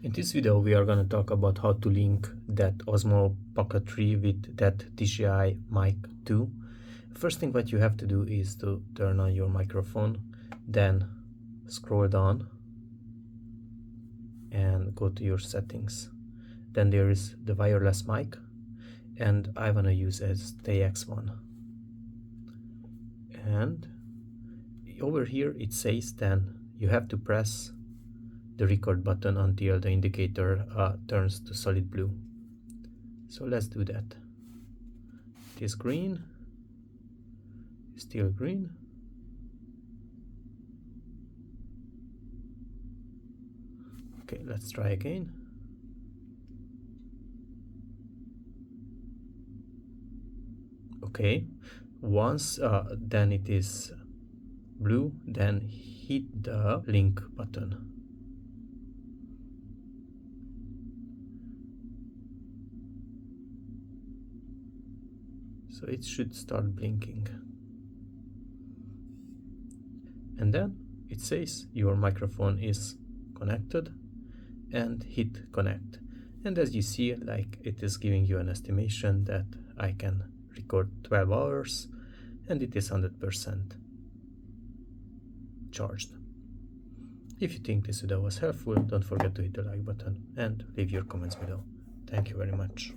In this video we are going to talk about how to link that Osmo Pocket 3 with that DJI Mic 2. First thing what you have to do is to turn on your microphone, then scroll down and go to your settings. Then there is the wireless mic, and I want to use as the X1. And over here it says then you have to press the record button until the indicator turns to solid blue. So let's do that. It is green, still green. Okay, let's try again. Okay, once then it is blue, then hit the link button. So it should start blinking. And then it says your microphone is connected, and hit connect. And as you see, like, it is giving you an estimation that I can record 12 hours and it is 100% charged. If you think this video was helpful, don't forget to hit the like button and leave your comments below. Thank you very much.